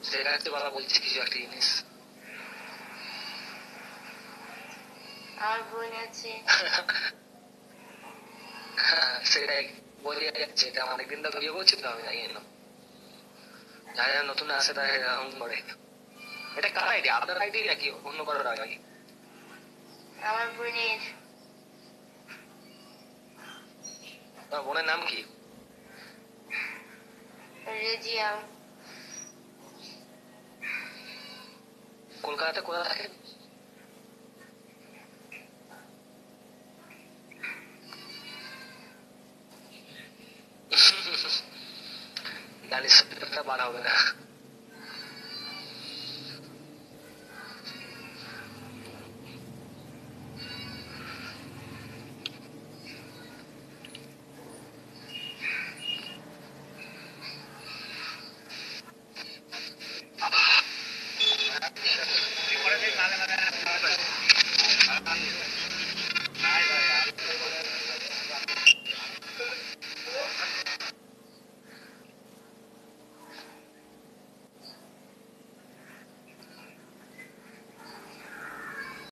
সেখানে কথা বলছি কিছু একটা জিনিস। আমার বোন আছে। সেটাই বলে যাচ্ছে, এটা অনেকদিন ধরে বিয়ে করছি তো আমি জানি না, যারা নতুন আসে তারা এরকম করে। এটা কার আইডিয়া? আপনার আইডিয়া নাকি অন্য কারোর আইডিয়া? আমার বোনের। তোমার বোনের নাম কি? রেজিয়া। কলকাতাতে কোথায় থাকে? জানিস বার হবে না।